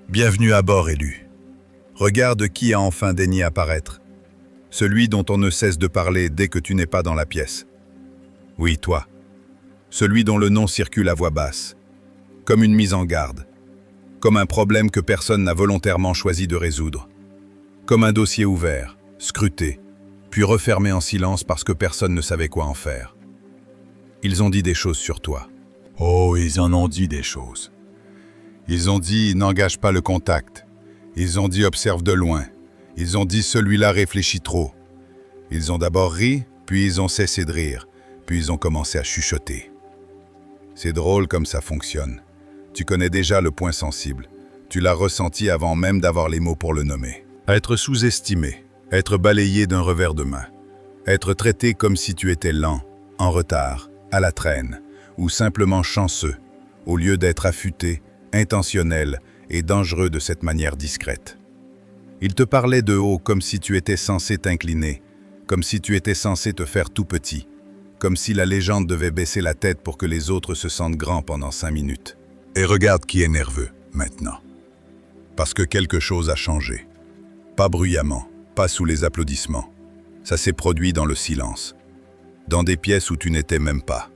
Bienvenue à bord, élu. Regarde qui a enfin daigné apparaître. Celui dont on ne cesse de parler dès que tu n'es pas dans la pièce. Oui, toi. Celui dont le nom circule à voix basse. Comme une mise en garde. Comme un problème que personne n'a volontairement choisi de résoudre. Comme un dossier ouvert, scruté, puis refermé en silence parce que personne ne savait quoi en faire. Ils ont dit des choses sur toi. Oh, ils en ont dit des choses. Ils ont dit « n'engage pas le contact ». Ils ont dit « observe de loin ». Ils ont dit « celui-là réfléchit trop ». Ils ont d'abord ri, puis ils ont cessé de rire, puis ils ont commencé à chuchoter. C'est drôle comme ça fonctionne. Tu connais déjà le point sensible. Tu l'as ressenti avant même d'avoir les mots pour le nommer. Être sous-estimé, être balayé d'un revers de main, être traité comme si tu étais lent, en retard, à la traîne, ou simplement chanceux, au lieu d'être affûté, intentionnel et dangereux de cette manière discrète. Il te parlait de haut comme si tu étais censé t'incliner, comme si tu étais censé te faire tout petit, comme si la légende devait baisser la tête pour que les autres se sentent grands pendant 5 minutes. Et regarde qui est nerveux, maintenant. Parce que quelque chose a changé. Pas bruyamment, pas sous les applaudissements. Ça s'est produit dans le silence. Dans des pièces où tu n'étais même pas.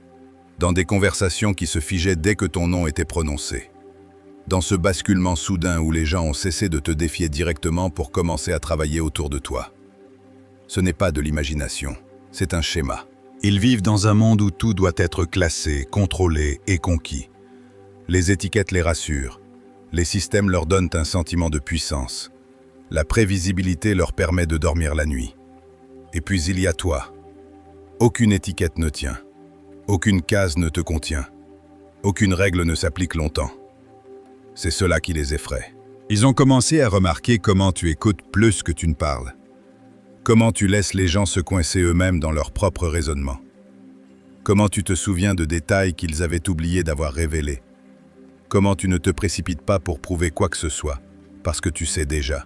Dans des conversations qui se figeaient dès que ton nom était prononcé. Dans ce basculement soudain où les gens ont cessé de te défier directement pour commencer à travailler autour de toi. Ce n'est pas de l'imagination, c'est un schéma. Ils vivent dans un monde où tout doit être classé, contrôlé et conquis. Les étiquettes les rassurent. Les systèmes leur donnent un sentiment de puissance. La prévisibilité leur permet de dormir la nuit. Et puis il y a toi. Aucune étiquette ne tient. Aucune case ne te contient. Aucune règle ne s'applique longtemps. C'est cela qui les effraie. Ils ont commencé à remarquer comment tu écoutes plus que tu ne parles. Comment tu laisses les gens se coincer eux-mêmes dans leur propre raisonnement. Comment tu te souviens de détails qu'ils avaient oublié d'avoir révélés. Comment tu ne te précipites pas pour prouver quoi que ce soit, parce que tu sais déjà.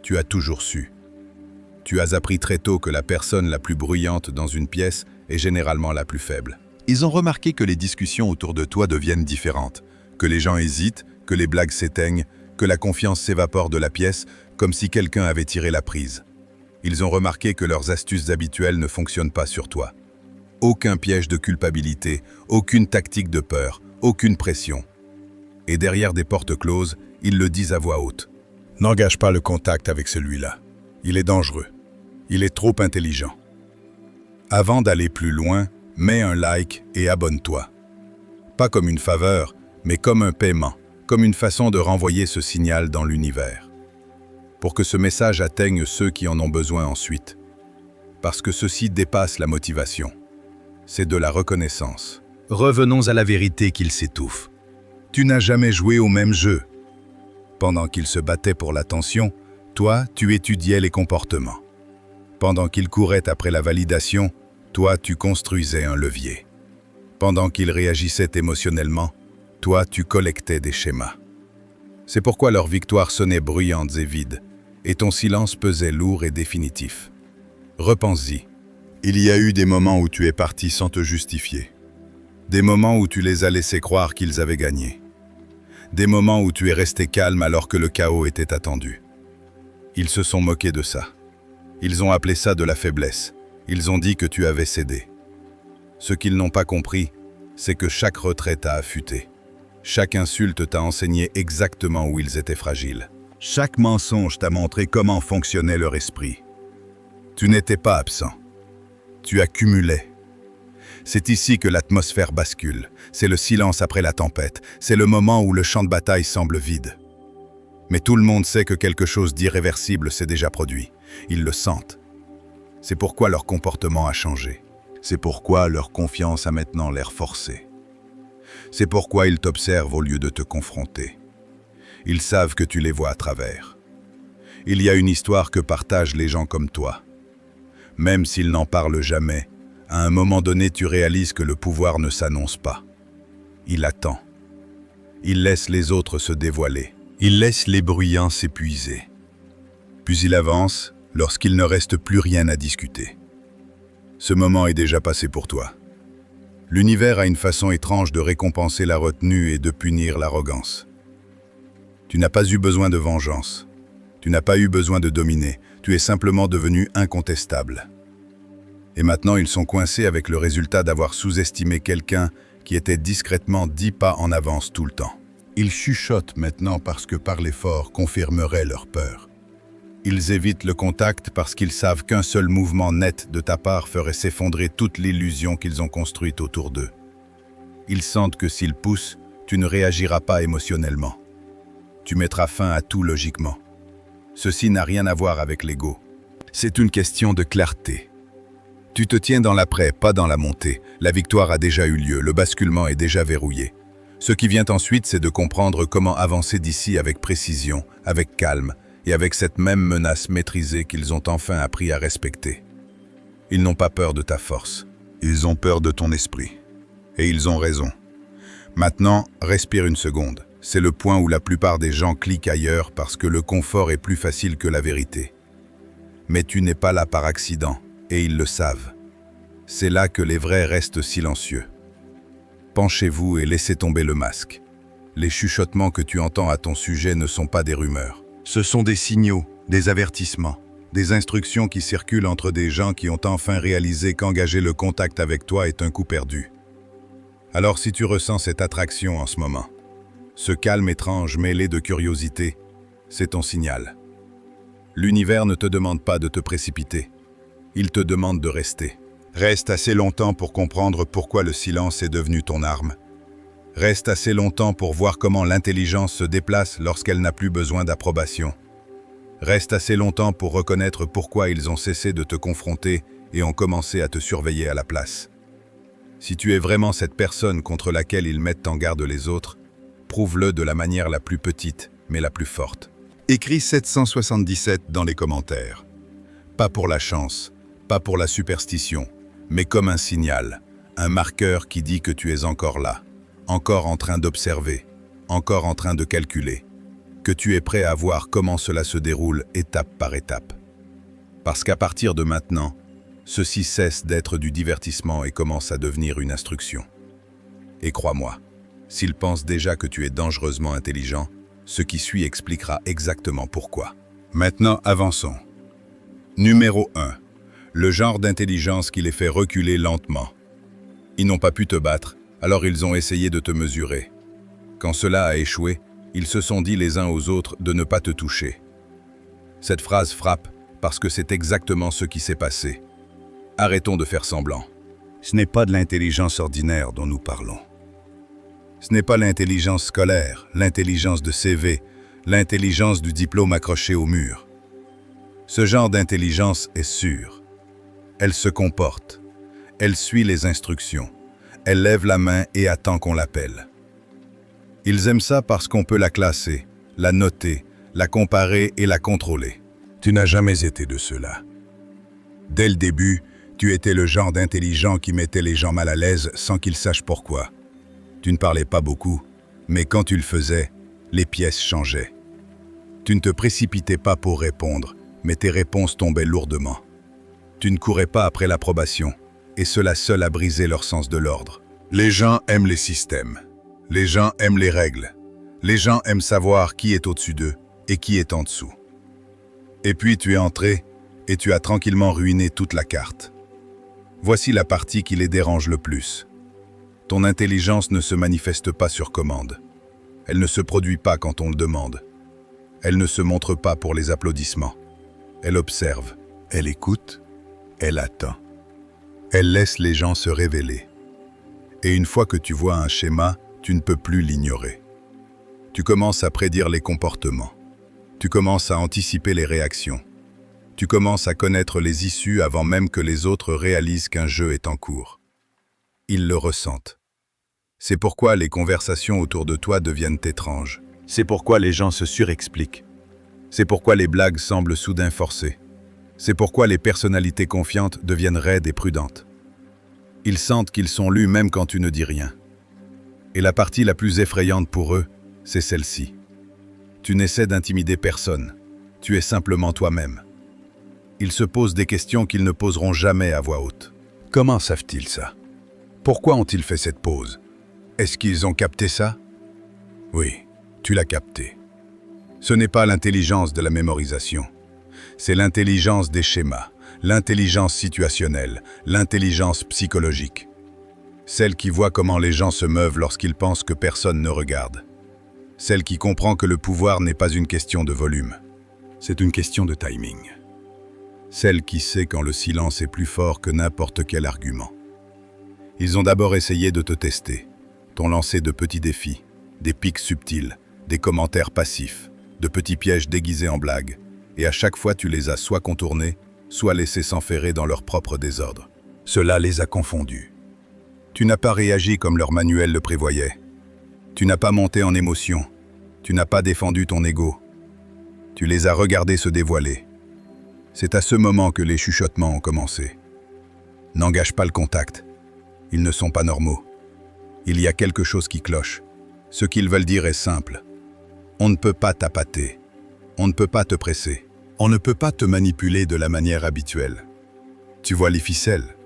Tu as toujours su. Tu as appris très tôt que la personne la plus bruyante dans une pièce est généralement la plus faible. Ils ont remarqué que les discussions autour de toi deviennent différentes, que les gens hésitent, que les blagues s'éteignent, que la confiance s'évapore de la pièce, comme si quelqu'un avait tiré la prise. Ils ont remarqué que leurs astuces habituelles ne fonctionnent pas sur toi. Aucun piège de culpabilité, aucune tactique de peur, aucune pression. Et derrière des portes closes, ils le disent à voix haute. N'engage pas le contact avec celui-là. Il est dangereux. Il est trop intelligent. Avant d'aller plus loin, mets un like et abonne-toi. Pas comme une faveur, mais comme un paiement, comme une façon de renvoyer ce signal dans l'univers. Pour que ce message atteigne ceux qui en ont besoin ensuite. Parce que ceci dépasse la motivation. C'est de la reconnaissance. Revenons à la vérité qu'il s'étouffe. Tu n'as jamais joué au même jeu. Pendant qu'il se battait pour l'attention, toi, tu étudiais les comportements. Pendant qu'il courait après la validation, toi, tu construisais un levier. Pendant qu'il réagissait émotionnellement, toi, tu collectais des schémas. C'est pourquoi leurs victoires sonnaient bruyantes et vides, et ton silence pesait lourd et définitif. Repense-y. Il y a eu des moments où tu es parti sans te justifier. Des moments où tu les as laissés croire qu'ils avaient gagné. Des moments où tu es resté calme alors que le chaos était attendu. Ils se sont moqués de ça. Ils ont appelé ça de la faiblesse. Ils ont dit que tu avais cédé. Ce qu'ils n'ont pas compris, c'est que chaque retrait t'a affûté. Chaque insulte t'a enseigné exactement où ils étaient fragiles. Chaque mensonge t'a montré comment fonctionnait leur esprit. Tu n'étais pas absent. Tu accumulais. C'est ici que l'atmosphère bascule. C'est le silence après la tempête. C'est le moment où le champ de bataille semble vide. Mais tout le monde sait que quelque chose d'irréversible s'est déjà produit. Ils le sentent. C'est pourquoi leur comportement a changé. C'est pourquoi leur confiance a maintenant l'air forcée. C'est pourquoi ils t'observent au lieu de te confronter. Ils savent que tu les vois à travers. Il y a une histoire que partagent les gens comme toi. Même s'ils n'en parlent jamais, à un moment donné tu réalises que le pouvoir ne s'annonce pas. Il attend. Il laisse les autres se dévoiler. Il laisse les bruyants s'épuiser. Puis il avance lorsqu'il ne reste plus rien à discuter. Ce moment est déjà passé pour toi. L'univers a une façon étrange de récompenser la retenue et de punir l'arrogance. Tu n'as pas eu besoin de vengeance. Tu n'as pas eu besoin de dominer. Tu es simplement devenu incontestable. Et maintenant, ils sont coincés avec le résultat d'avoir sous-estimé quelqu'un qui était discrètement 10 pas en avance tout le temps. Ils chuchotent maintenant parce que parler fort confirmerait leur peur. Ils évitent le contact parce qu'ils savent qu'un seul mouvement net de ta part ferait s'effondrer toute l'illusion qu'ils ont construite autour d'eux. Ils sentent que s'ils poussent, tu ne réagiras pas émotionnellement. Tu mettras fin à tout logiquement. Ceci n'a rien à voir avec l'ego. C'est une question de clarté. Tu te tiens dans l'après, pas dans la montée. La victoire a déjà eu lieu, le basculement est déjà verrouillé. Ce qui vient ensuite, c'est de comprendre comment avancer d'ici avec précision, avec calme, et avec cette même menace maîtrisée qu'ils ont enfin appris à respecter. Ils n'ont pas peur de ta force. Ils ont peur de ton esprit. Et ils ont raison. Maintenant, respire une seconde. C'est le point où la plupart des gens cliquent ailleurs parce que le confort est plus facile que la vérité. Mais tu n'es pas là par accident, et ils le savent. C'est là que les vrais restent silencieux. Penchez-vous et laissez tomber le masque. Les chuchotements que tu entends à ton sujet ne sont pas des rumeurs. Ce sont des signaux, des avertissements, des instructions qui circulent entre des gens qui ont enfin réalisé qu'engager le contact avec toi est un coup perdu. Alors si tu ressens cette attraction en ce moment, ce calme étrange mêlé de curiosité, c'est ton signal. L'univers ne te demande pas de te précipiter. Il te demande de rester. Reste assez longtemps pour comprendre pourquoi le silence est devenu ton arme. Reste assez longtemps pour voir comment l'intelligence se déplace lorsqu'elle n'a plus besoin d'approbation. Reste assez longtemps pour reconnaître pourquoi ils ont cessé de te confronter et ont commencé à te surveiller à la place. Si tu es vraiment cette personne contre laquelle ils mettent en garde les autres, prouve-le de la manière la plus petite, mais la plus forte. Écris 777 dans les commentaires. Pas pour la chance, pas pour la superstition, mais comme un signal, un marqueur qui dit que tu es encore là, encore en train d'observer, encore en train de calculer, que tu es prêt à voir comment cela se déroule étape par étape. Parce qu'à partir de maintenant, ceci cesse d'être du divertissement et commence à devenir une instruction. Et crois-moi, s'ils pensent déjà que tu es dangereusement intelligent, ce qui suit expliquera exactement pourquoi. Maintenant, avançons. Numéro 1. Le genre d'intelligence qui les fait reculer lentement. Ils n'ont pas pu te battre, alors ils ont essayé de te mesurer. Quand cela a échoué, ils se sont dit les uns aux autres de ne pas te toucher. Cette phrase frappe parce que c'est exactement ce qui s'est passé. Arrêtons de faire semblant. Ce n'est pas de l'intelligence ordinaire dont nous parlons. Ce n'est pas l'intelligence scolaire, l'intelligence de CV, l'intelligence du diplôme accroché au mur. Ce genre d'intelligence est sûre. Elle se comporte. Elle suit les instructions. Elle lève la main et attend qu'on l'appelle. Ils aiment ça parce qu'on peut la classer, la noter, la comparer et la contrôler. Tu n'as jamais été de ceux-là. Dès le début, tu étais le genre d'intelligent qui mettait les gens mal à l'aise sans qu'ils sachent pourquoi. Tu ne parlais pas beaucoup, mais quand tu le faisais, les pièces changeaient. Tu ne te précipitais pas pour répondre, mais tes réponses tombaient lourdement. Tu ne courais pas après l'approbation, et cela seul a brisé leur sens de l'ordre. Les gens aiment les systèmes. Les gens aiment les règles. Les gens aiment savoir qui est au-dessus d'eux et qui est en dessous. Et puis tu es entré, et tu as tranquillement ruiné toute la carte. Voici la partie qui les dérange le plus. Ton intelligence ne se manifeste pas sur commande. Elle ne se produit pas quand on le demande. Elle ne se montre pas pour les applaudissements. Elle observe, elle écoute, elle attend. Elle laisse les gens se révéler. Et une fois que tu vois un schéma, tu ne peux plus l'ignorer. Tu commences à prédire les comportements. Tu commences à anticiper les réactions. Tu commences à connaître les issues avant même que les autres réalisent qu'un jeu est en cours. Ils le ressentent. C'est pourquoi les conversations autour de toi deviennent étranges. C'est pourquoi les gens se surexpliquent. C'est pourquoi les blagues semblent soudain forcées. C'est pourquoi les personnalités confiantes deviennent raides et prudentes. Ils sentent qu'ils sont lus même quand tu ne dis rien. Et la partie la plus effrayante pour eux, c'est celle-ci. Tu n'essaies d'intimider personne. Tu es simplement toi-même. Ils se posent des questions qu'ils ne poseront jamais à voix haute. Comment savent-ils ça? Pourquoi ont-ils fait cette pause? Est-ce qu'ils ont capté ça? Oui, tu l'as capté. Ce n'est pas l'intelligence de la mémorisation. C'est l'intelligence des schémas, l'intelligence situationnelle, l'intelligence psychologique. Celle qui voit comment les gens se meuvent lorsqu'ils pensent que personne ne regarde. Celle qui comprend que le pouvoir n'est pas une question de volume. C'est une question de timing. Celle qui sait quand le silence est plus fort que n'importe quel argument. Ils ont d'abord essayé de te tester, t'ont lancé de petits défis, des pics subtils, des commentaires passifs, de petits pièges déguisés en blagues, et à chaque fois tu les as soit contournés, soit laissés s'enferrer dans leur propre désordre. Cela les a confondus. Tu n'as pas réagi comme leur manuel le prévoyait. Tu n'as pas monté en émotion. Tu n'as pas défendu ton ego. Tu les as regardés se dévoiler. C'est à ce moment que les chuchotements ont commencé. N'engage pas le contact. Ils ne sont pas normaux. Il y a quelque chose qui cloche. Ce qu'ils veulent dire est simple. On ne peut pas t'appâter. On ne peut pas te presser. On ne peut pas te manipuler de la manière habituelle. Tu vois les ficelles.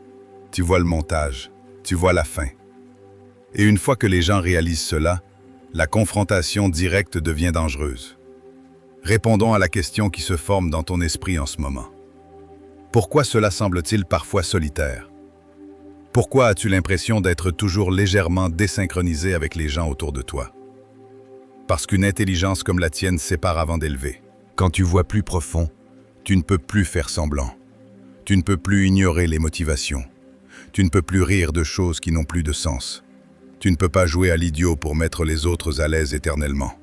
Tu vois le montage. Tu vois la fin. Et une fois que les gens réalisent cela, la confrontation directe devient dangereuse. Répondons à la question qui se forme dans ton esprit en ce moment. Pourquoi cela semble-t-il parfois solitaire? Pourquoi as-tu l'impression d'être toujours légèrement désynchronisé avec les gens autour de toi? Parce qu'une intelligence comme la tienne sépare avant d'élever. Quand tu vois plus profond, tu ne peux plus faire semblant. Tu ne peux plus ignorer les motivations. Tu ne peux plus rire de choses qui n'ont plus de sens. Tu ne peux pas jouer à l'idiot pour mettre les autres à l'aise éternellement.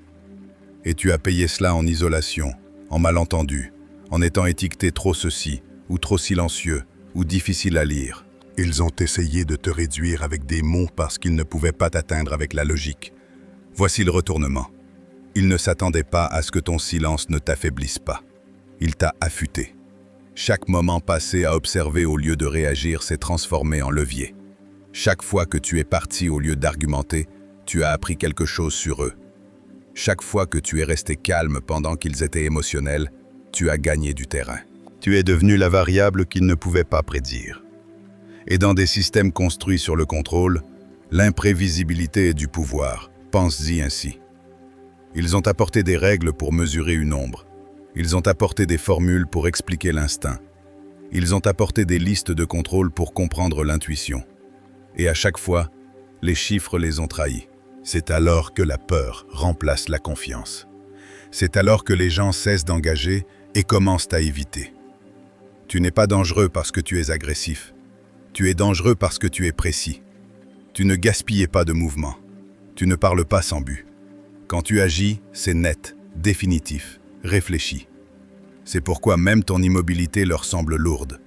Et tu as payé cela en isolation, en malentendu, en étant étiqueté trop ceci, ou trop silencieux, ou difficile à lire. Ils ont essayé de te réduire avec des mots parce qu'ils ne pouvaient pas t'atteindre avec la logique. Voici le retournement. Ils ne s'attendaient pas à ce que ton silence ne t'affaiblisse pas. Il t'a affûté. Chaque moment passé à observer au lieu de réagir s'est transformé en levier. Chaque fois que tu es parti au lieu d'argumenter, tu as appris quelque chose sur eux. Chaque fois que tu es resté calme pendant qu'ils étaient émotionnels, tu as gagné du terrain. Tu es devenu la variable qu'ils ne pouvaient pas prédire. Et dans des systèmes construits sur le contrôle, l'imprévisibilité est du pouvoir. Pense-y ainsi. Ils ont apporté des règles pour mesurer une ombre. Ils ont apporté des formules pour expliquer l'instinct. Ils ont apporté des listes de contrôle pour comprendre l'intuition. Et à chaque fois, les chiffres les ont trahis. C'est alors que la peur remplace la confiance. C'est alors que les gens cessent d'engager et commencent à éviter. Tu n'es pas dangereux parce que tu es agressif. Tu es dangereux parce que tu es précis. Tu ne gaspilles pas de mouvement. Tu ne parles pas sans but. Quand tu agis, c'est net, définitif, réfléchi. C'est pourquoi même ton immobilité leur semble lourde.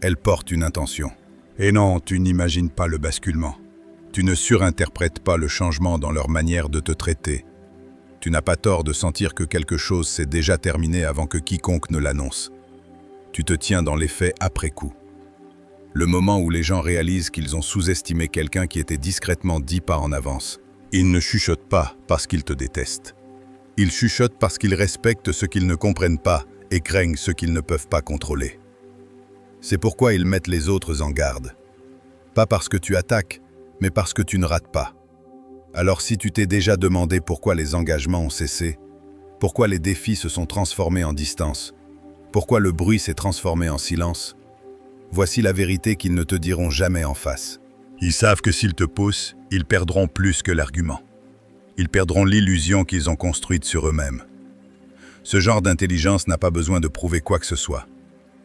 Elle porte une intention. Et non, tu n'imagines pas le basculement. Tu ne surinterprètes pas le changement dans leur manière de te traiter. Tu n'as pas tort de sentir que quelque chose s'est déjà terminé avant que quiconque ne l'annonce. Tu te tiens dans les faits après coup. Le moment où les gens réalisent qu'ils ont sous-estimé quelqu'un qui était discrètement 10 pas en avance. Ils ne chuchotent pas parce qu'ils te détestent. Ils chuchotent parce qu'ils respectent ce qu'ils ne comprennent pas et craignent ce qu'ils ne peuvent pas contrôler. C'est pourquoi ils mettent les autres en garde. Pas parce que tu attaques, mais parce que tu ne rates pas. Alors si tu t'es déjà demandé pourquoi les engagements ont cessé, pourquoi les défis se sont transformés en distance, pourquoi le bruit s'est transformé en silence, voici la vérité qu'ils ne te diront jamais en face. Ils savent que s'ils te poussent, ils perdront plus que l'argument. Ils perdront l'illusion qu'ils ont construite sur eux-mêmes. Ce genre d'intelligence n'a pas besoin de prouver quoi que ce soit.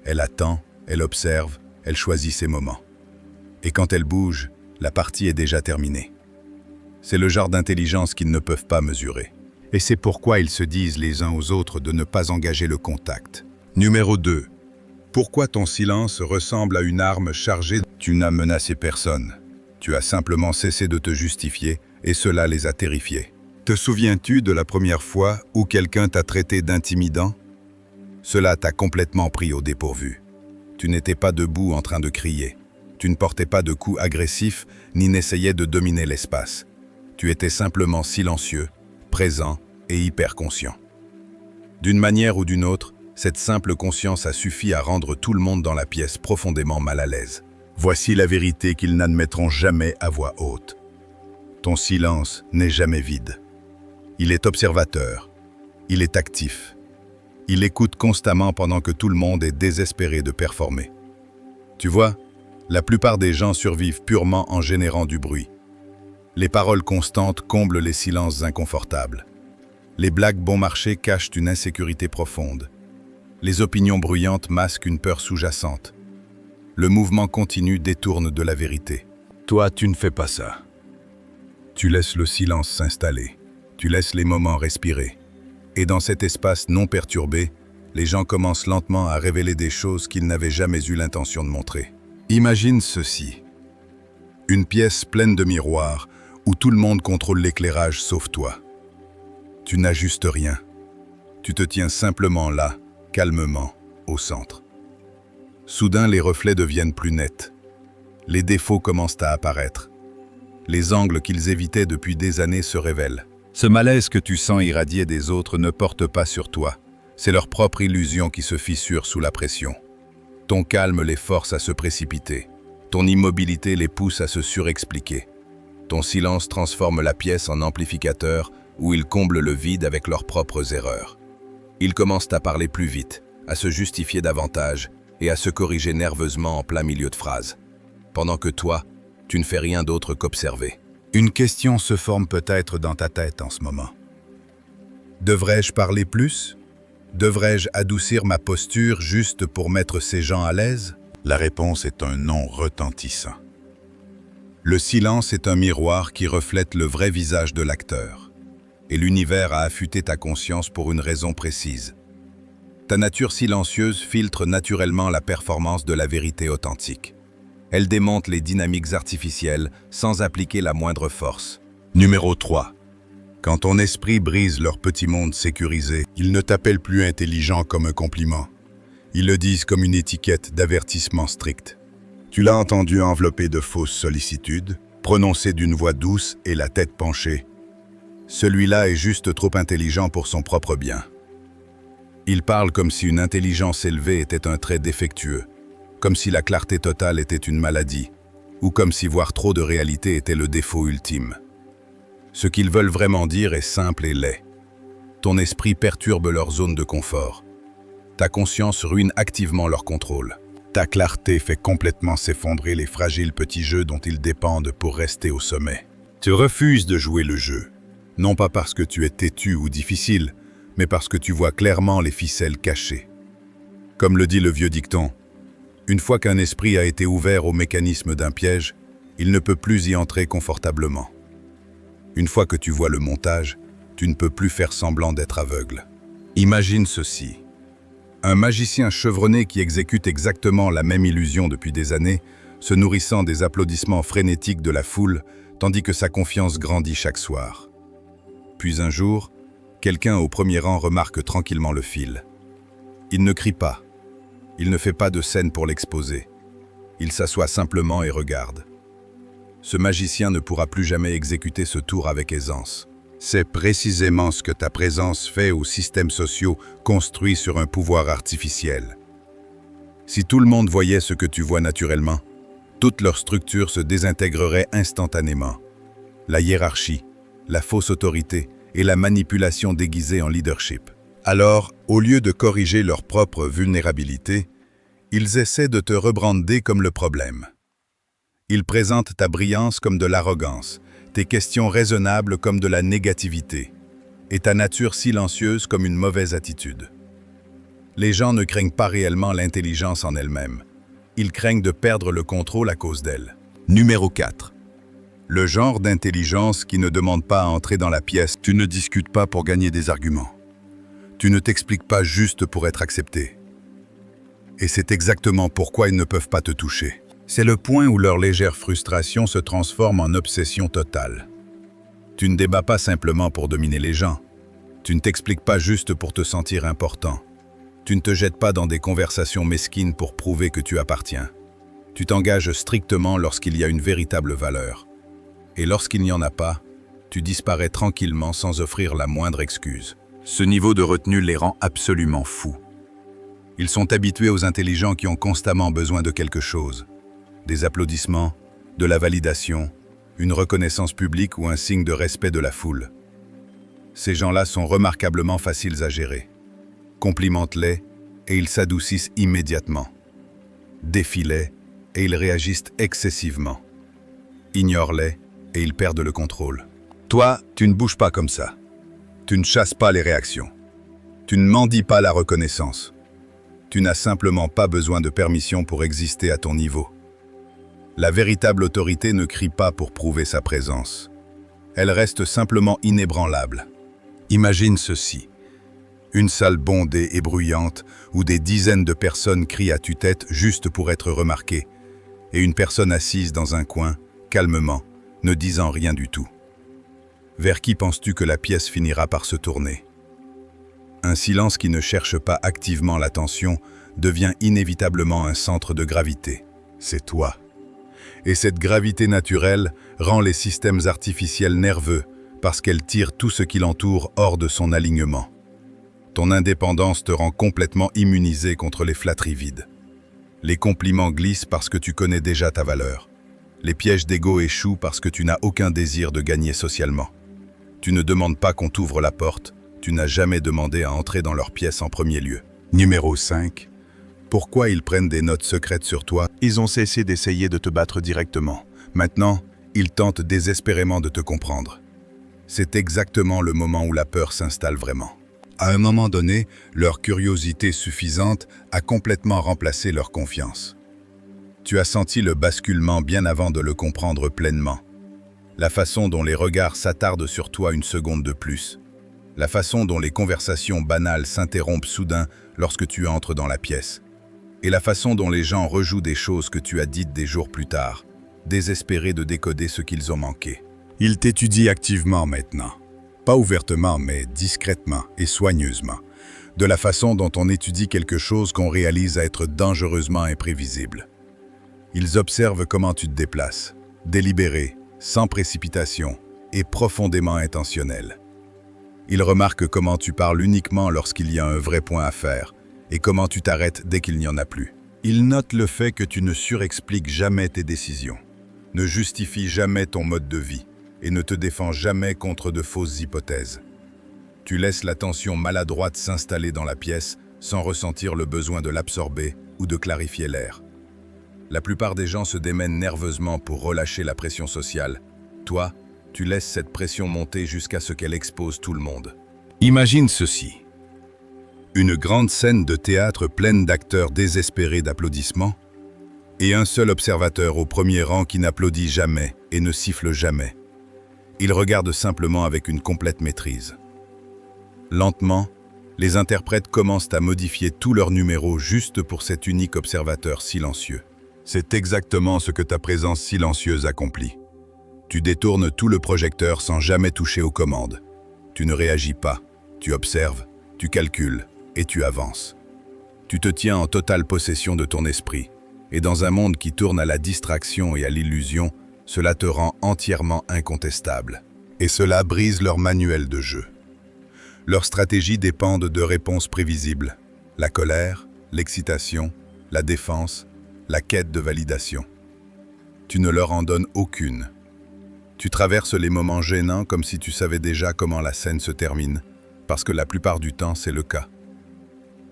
Elle attend, elle observe, elle choisit ses moments. Et quand elle bouge, la partie est déjà terminée. C'est le genre d'intelligence qu'ils ne peuvent pas mesurer. Et c'est pourquoi ils se disent les uns aux autres de ne pas engager le contact. Numéro 2. Pourquoi ton silence ressemble à une arme chargée? Tu n'as menacé personne. Tu as simplement cessé de te justifier et cela les a terrifiés. Te souviens-tu de la première fois où quelqu'un t'a traité d'intimidant? Cela t'a complètement pris au dépourvu. Tu n'étais pas debout en train de crier. Tu ne portais pas de coups agressifs ni n'essayais de dominer l'espace. Tu étais simplement silencieux, présent et hyper conscient. D'une manière ou d'une autre, cette simple conscience a suffi à rendre tout le monde dans la pièce profondément mal à l'aise. Voici la vérité qu'ils n'admettront jamais à voix haute. Ton silence n'est jamais vide. Il est observateur. Il est actif. Il écoute constamment pendant que tout le monde est désespéré de performer. Tu vois, la plupart des gens survivent purement en générant du bruit. Les paroles constantes comblent les silences inconfortables. Les blagues bon marché cachent une insécurité profonde. Les opinions bruyantes masquent une peur sous-jacente. Le mouvement continu détourne de la vérité. Toi, tu ne fais pas ça. Tu laisses le silence s'installer. Tu laisses les moments respirer. Et dans cet espace non perturbé, les gens commencent lentement à révéler des choses qu'ils n'avaient jamais eu l'intention de montrer. Imagine ceci. Une pièce pleine de miroirs où tout le monde contrôle l'éclairage sauf toi. Tu n'ajustes rien. Tu te tiens simplement là, calmement, au centre. Soudain, les reflets deviennent plus nets. Les défauts commencent à apparaître. Les angles qu'ils évitaient depuis des années se révèlent. Ce malaise que tu sens irradier des autres ne porte pas sur toi. C'est leur propre illusion qui se fissure sous la pression. Ton calme les force à se précipiter. Ton immobilité les pousse à se surexpliquer. Ton silence transforme la pièce en amplificateur où ils comblent le vide avec leurs propres erreurs. Ils commencent à parler plus vite, à se justifier davantage et à se corriger nerveusement en plein milieu de phrase. Pendant que toi, tu ne fais rien d'autre qu'observer. Une question se forme peut-être dans ta tête en ce moment. Devrais-je parler plus ? Devrais-je adoucir ma posture juste pour mettre ces gens à l'aise ? La réponse est un non retentissant. Le silence est un miroir qui reflète le vrai visage de l'acteur. Et l'univers a affûté ta conscience pour une raison précise. Ta nature silencieuse filtre naturellement la performance de la vérité authentique. Elle démonte les dynamiques artificielles sans appliquer la moindre force. Numéro 3. Quand ton esprit brise leur petit monde sécurisé, ils ne t'appellent plus intelligent comme un compliment. Ils le disent comme une étiquette d'avertissement strict. Tu l'as entendu enveloppé de fausses sollicitudes, prononcé d'une voix douce et la tête penchée. Celui-là est juste trop intelligent pour son propre bien. Il parle comme si une intelligence élevée était un trait défectueux, comme si la clarté totale était une maladie, ou comme si voir trop de réalité était le défaut ultime. Ce qu'ils veulent vraiment dire est simple et laid. Ton esprit perturbe leur zone de confort. Ta conscience ruine activement leur contrôle. Ta clarté fait complètement s'effondrer les fragiles petits jeux dont ils dépendent pour rester au sommet. Tu refuses de jouer le jeu, non pas parce que tu es têtu ou difficile, mais parce que tu vois clairement les ficelles cachées. Comme le dit le vieux dicton, une fois qu'un esprit a été ouvert au mécanisme d'un piège, il ne peut plus y entrer confortablement. Une fois que tu vois le montage, tu ne peux plus faire semblant d'être aveugle. Imagine ceci. Un magicien chevronné qui exécute exactement la même illusion depuis des années, se nourrissant des applaudissements frénétiques de la foule, tandis que sa confiance grandit chaque soir. Puis un jour, quelqu'un au premier rang remarque tranquillement le fil. Il ne crie pas. Il ne fait pas de scène pour l'exposer. Il s'assoit simplement et regarde. Ce magicien ne pourra plus jamais exécuter ce tour avec aisance. C'est précisément ce que ta présence fait aux systèmes sociaux construits sur un pouvoir artificiel. Si tout le monde voyait ce que tu vois naturellement, toute leur structure se désintégrerait instantanément. La hiérarchie, la fausse autorité et la manipulation déguisée en leadership. Alors, au lieu de corriger leur propre vulnérabilité, ils essaient de te rebrander comme le problème. Ils présentent ta brillance comme de l'arrogance, tes questions raisonnables comme de la négativité, et ta nature silencieuse comme une mauvaise attitude. Les gens ne craignent pas réellement l'intelligence en elle-même. Ils craignent de perdre le contrôle à cause d'elle. Numéro 4. Le genre d'intelligence qui ne demande pas à entrer dans la pièce. Tu ne discutes pas pour gagner des arguments. Tu ne t'expliques pas juste pour être accepté. Et c'est exactement pourquoi ils ne peuvent pas te toucher. C'est le point où leur légère frustration se transforme en obsession totale. Tu ne débats pas simplement pour dominer les gens. Tu ne t'expliques pas juste pour te sentir important. Tu ne te jettes pas dans des conversations mesquines pour prouver que tu appartiens. Tu t'engages strictement lorsqu'il y a une véritable valeur. Et lorsqu'il n'y en a pas, tu disparais tranquillement sans offrir la moindre excuse. Ce niveau de retenue les rend absolument fous. Ils sont habitués aux intelligents qui ont constamment besoin de quelque chose. Des applaudissements, de la validation, une reconnaissance publique ou un signe de respect de la foule. Ces gens-là sont remarquablement faciles à gérer. Complimente-les et ils s'adoucissent immédiatement. Défie-les et ils réagissent excessivement. Ignore-les et ils perdent le contrôle. Toi, tu ne bouges pas comme ça. Tu ne chasses pas les réactions. Tu ne mendies pas la reconnaissance. Tu n'as simplement pas besoin de permission pour exister à ton niveau. La véritable autorité ne crie pas pour prouver sa présence. Elle reste simplement inébranlable. Imagine ceci. Une salle bondée et bruyante où des dizaines de personnes crient à tue-tête juste pour être remarquées, et une personne assise dans un coin, calmement, ne disant rien du tout. Vers qui penses-tu que la pièce finira par se tourner? Un silence qui ne cherche pas activement l'attention devient inévitablement un centre de gravité. C'est toi. Et cette gravité naturelle rend les systèmes artificiels nerveux parce qu'elle tire tout ce qui l'entoure hors de son alignement. Ton indépendance te rend complètement immunisé contre les flatteries vides. Les compliments glissent parce que tu connais déjà ta valeur. Les pièges d'ego échouent parce que tu n'as aucun désir de gagner socialement. Tu ne demandes pas qu'on t'ouvre la porte, tu n'as jamais demandé à entrer dans leur pièce en premier lieu. Numéro 5. Pourquoi ils prennent des notes secrètes sur toi? Ils ont cessé d'essayer de te battre directement. Maintenant, ils tentent désespérément de te comprendre. C'est exactement le moment où la peur s'installe vraiment. À un moment donné, leur curiosité suffisante a complètement remplacé leur confiance. Tu as senti le basculement bien avant de le comprendre pleinement. La façon dont les regards s'attardent sur toi une seconde de plus. La façon dont les conversations banales s'interrompent soudain lorsque tu entres dans la pièce. Et la façon dont les gens rejouent des choses que tu as dites des jours plus tard, désespérés de décoder ce qu'ils ont manqué. Ils t'étudient activement maintenant. Pas ouvertement, mais discrètement et soigneusement. De la façon dont on étudie quelque chose qu'on réalise à être dangereusement imprévisible. Ils observent comment tu te déplaces, délibéré, sans précipitation et profondément intentionnel. Ils remarquent comment tu parles uniquement lorsqu'il y a un vrai point à faire et comment tu t'arrêtes dès qu'il n'y en a plus. Ils notent le fait que tu ne surexpliques jamais tes décisions, ne justifies jamais ton mode de vie et ne te défends jamais contre de fausses hypothèses. Tu laisses la tension maladroite s'installer dans la pièce sans ressentir le besoin de l'absorber ou de clarifier l'air. La plupart des gens se démènent nerveusement pour relâcher la pression sociale. Toi, tu laisses cette pression monter jusqu'à ce qu'elle expose tout le monde. Imagine ceci. Une grande scène de théâtre pleine d'acteurs désespérés d'applaudissements et un seul observateur au premier rang qui n'applaudit jamais et ne siffle jamais. Il regarde simplement avec une complète maîtrise. Lentement, les interprètes commencent à modifier tous leurs numéros juste pour cet unique observateur silencieux. C'est exactement ce que ta présence silencieuse accomplit. Tu détournes tout le projecteur sans jamais toucher aux commandes. Tu ne réagis pas, tu observes, tu calcules et tu avances. Tu te tiens en totale possession de ton esprit, et dans un monde qui tourne à la distraction et à l'illusion, cela te rend entièrement incontestable. Et cela brise leur manuel de jeu. Leurs stratégies dépendent de réponses prévisibles. La colère, l'excitation, la défense, la quête de validation. Tu ne leur en donnes aucune. Tu traverses les moments gênants comme si tu savais déjà comment la scène se termine, parce que la plupart du temps, c'est le cas.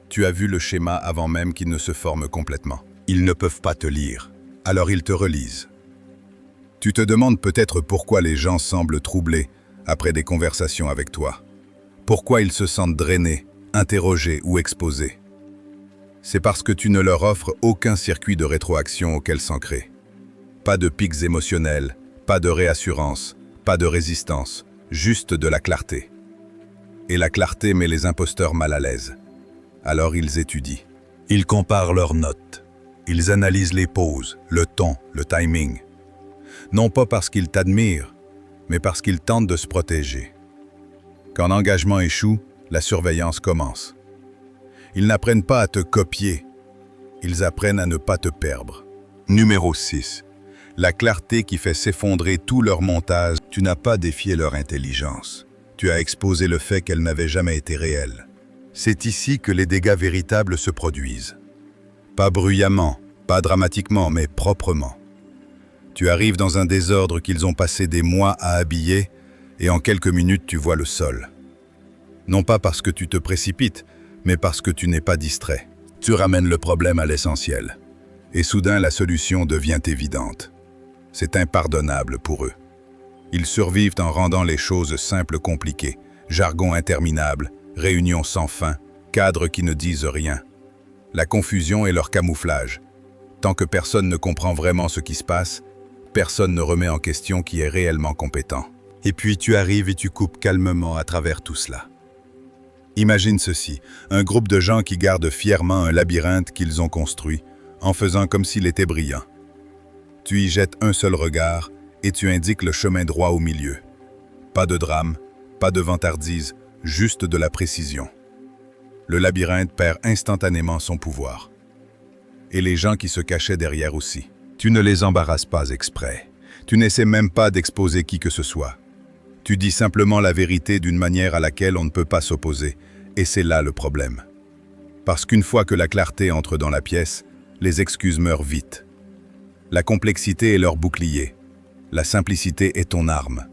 Tu as vu le schéma avant même qu'il ne se forme complètement. Ils ne peuvent pas te lire, alors ils te relisent. Tu te demandes peut-être pourquoi les gens semblent troublés après des conversations avec toi. Pourquoi ils se sentent drainés, interrogés ou exposés. C'est parce que tu ne leur offres aucun circuit de rétroaction auquel s'ancrer. Pas de pics émotionnels, pas de réassurance, pas de résistance, juste de la clarté. Et la clarté met les imposteurs mal à l'aise. Alors ils étudient. Ils comparent leurs notes. Ils analysent les pauses, le ton, le timing. Non pas parce qu'ils t'admirent, mais parce qu'ils tentent de se protéger. Quand l'engagement échoue, la surveillance commence. Ils n'apprennent pas à te copier, ils apprennent à ne pas te perdre. Numéro 6. La clarté qui fait s'effondrer tout leur montage. Tu n'as pas défié leur intelligence. Tu as exposé le fait qu'elle n'avait jamais été réelle. C'est ici que les dégâts véritables se produisent. Pas bruyamment, pas dramatiquement, mais proprement. Tu arrives dans un désordre qu'ils ont passé des mois à habiller, et en quelques minutes tu vois le sol. Non pas parce que tu te précipites, mais parce que tu n'es pas distrait. Tu ramènes le problème à l'essentiel. Et soudain, la solution devient évidente. C'est impardonnable pour eux. Ils survivent en rendant les choses simples compliquées, jargon interminable, réunions sans fin, cadres qui ne disent rien. La confusion est leur camouflage. Tant que personne ne comprend vraiment ce qui se passe, personne ne remet en question qui est réellement compétent. Et puis tu arrives et tu coupes calmement à travers tout cela. Imagine ceci, un groupe de gens qui gardent fièrement un labyrinthe qu'ils ont construit, en faisant comme s'il était brillant. Tu y jettes un seul regard et tu indiques le chemin droit au milieu. Pas de drame, pas de vantardise, juste de la précision. Le labyrinthe perd instantanément son pouvoir. Et les gens qui se cachaient derrière aussi. Tu ne les embarrasses pas exprès. Tu n'essaies même pas d'exposer qui que ce soit. Tu dis simplement la vérité d'une manière à laquelle on ne peut pas s'opposer, et c'est là le problème. Parce qu'une fois que la clarté entre dans la pièce, les excuses meurent vite. La complexité est leur bouclier. La simplicité est ton arme.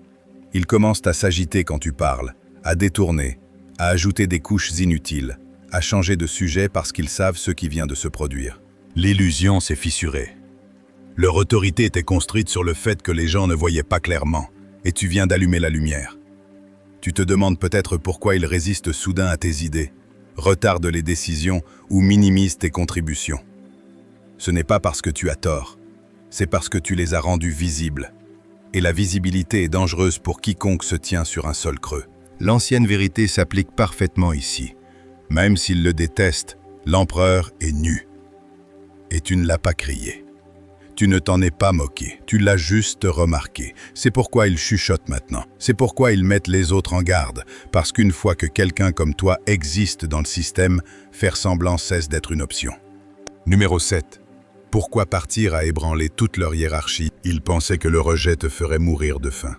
Ils commencent à s'agiter quand tu parles, à détourner, à ajouter des couches inutiles, à changer de sujet parce qu'ils savent ce qui vient de se produire. L'illusion s'est fissurée. Leur autorité était construite sur le fait que les gens ne voyaient pas clairement, et tu viens d'allumer la lumière. Tu te demandes peut-être pourquoi ils résistent soudain à tes idées, retardent les décisions ou minimisent tes contributions. Ce n'est pas parce que tu as tort, c'est parce que tu les as rendus visibles. Et la visibilité est dangereuse pour quiconque se tient sur un sol creux. L'ancienne vérité s'applique parfaitement ici. Même s'ils le détestent, l'empereur est nu. Et tu ne l'as pas crié. Tu ne t'en es pas moqué, tu l'as juste remarqué. C'est pourquoi ils chuchotent maintenant. C'est pourquoi ils mettent les autres en garde. Parce qu'une fois que quelqu'un comme toi existe dans le système, faire semblant cesse d'être une option. Numéro 7. Pourquoi partir à ébranler toute leur hiérarchie? Ils pensaient que le rejet te ferait mourir de faim.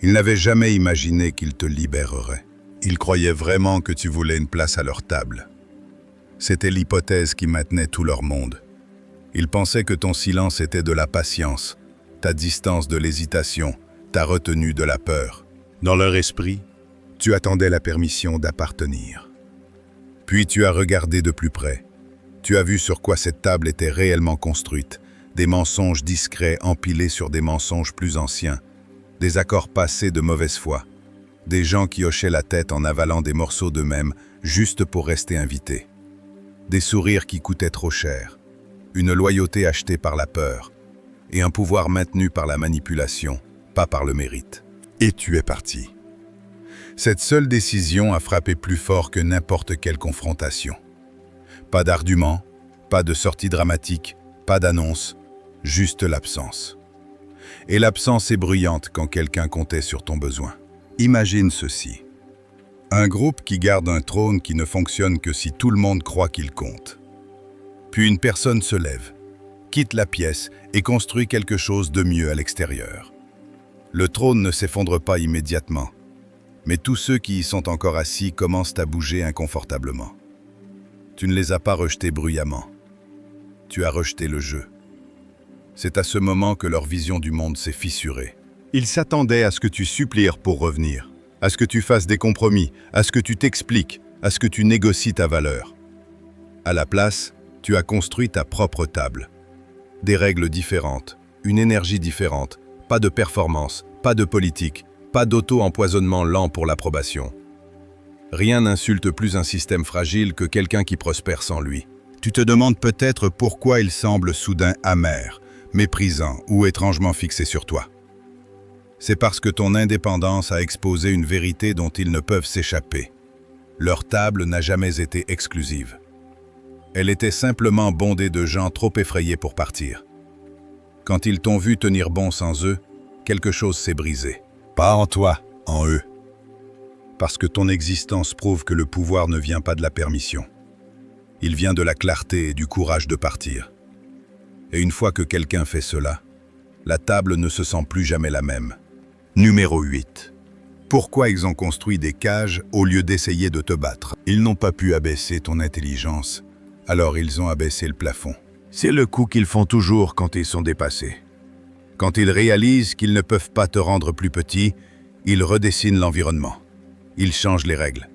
Ils n'avaient jamais imaginé qu'ils te libéreraient. Ils croyaient vraiment que tu voulais une place à leur table. C'était l'hypothèse qui maintenait tout leur monde. Ils pensaient que ton silence était de la patience, ta distance de l'hésitation, ta retenue de la peur. Dans leur esprit, tu attendais la permission d'appartenir. Puis tu as regardé de plus près. Tu as vu sur quoi cette table était réellement construite, des mensonges discrets empilés sur des mensonges plus anciens, des accords passés de mauvaise foi, des gens qui hochaient la tête en avalant des morceaux d'eux-mêmes juste pour rester invités, des sourires qui coûtaient trop cher, une loyauté achetée par la peur, et un pouvoir maintenu par la manipulation, pas par le mérite. Et tu es parti. Cette seule décision a frappé plus fort que n'importe quelle confrontation. Pas d'argument, pas de sortie dramatique, pas d'annonce, juste l'absence. Et l'absence est bruyante quand quelqu'un comptait sur ton besoin. Imagine ceci. Un groupe qui garde un trône qui ne fonctionne que si tout le monde croit qu'il compte. Puis une personne se lève, quitte la pièce et construit quelque chose de mieux à l'extérieur. Le trône ne s'effondre pas immédiatement, mais tous ceux qui y sont encore assis commencent à bouger inconfortablement. Tu ne les as pas rejetés bruyamment. Tu as rejeté le jeu. C'est à ce moment que leur vision du monde s'est fissurée. Ils s'attendaient à ce que tu supplies pour revenir, à ce que tu fasses des compromis, à ce que tu t'expliques, à ce que tu négocies ta valeur. À la place, tu as construit ta propre table. Des règles différentes, une énergie différente, pas de performance, pas de politique, pas d'auto-empoisonnement lent pour l'approbation. Rien n'insulte plus un système fragile que quelqu'un qui prospère sans lui. Tu te demandes peut-être pourquoi il semble soudain amer, méprisant ou étrangement fixé sur toi. C'est parce que ton indépendance a exposé une vérité dont ils ne peuvent s'échapper. Leur table n'a jamais été exclusive. Elle était simplement bondée de gens trop effrayés pour partir. Quand ils t'ont vu tenir bon sans eux, quelque chose s'est brisé. Pas en toi, en eux. Parce que ton existence prouve que le pouvoir ne vient pas de la permission. Il vient de la clarté et du courage de partir. Et une fois que quelqu'un fait cela, la table ne se sent plus jamais la même. Numéro 8. Pourquoi ils ont construit des cages au lieu d'essayer de te battre? Ils n'ont pas pu abaisser ton intelligence, alors ils ont abaissé le plafond. C'est le coup qu'ils font toujours quand ils sont dépassés. Quand ils réalisent qu'ils ne peuvent pas te rendre plus petit, ils redessinent l'environnement. Ils changent les règles.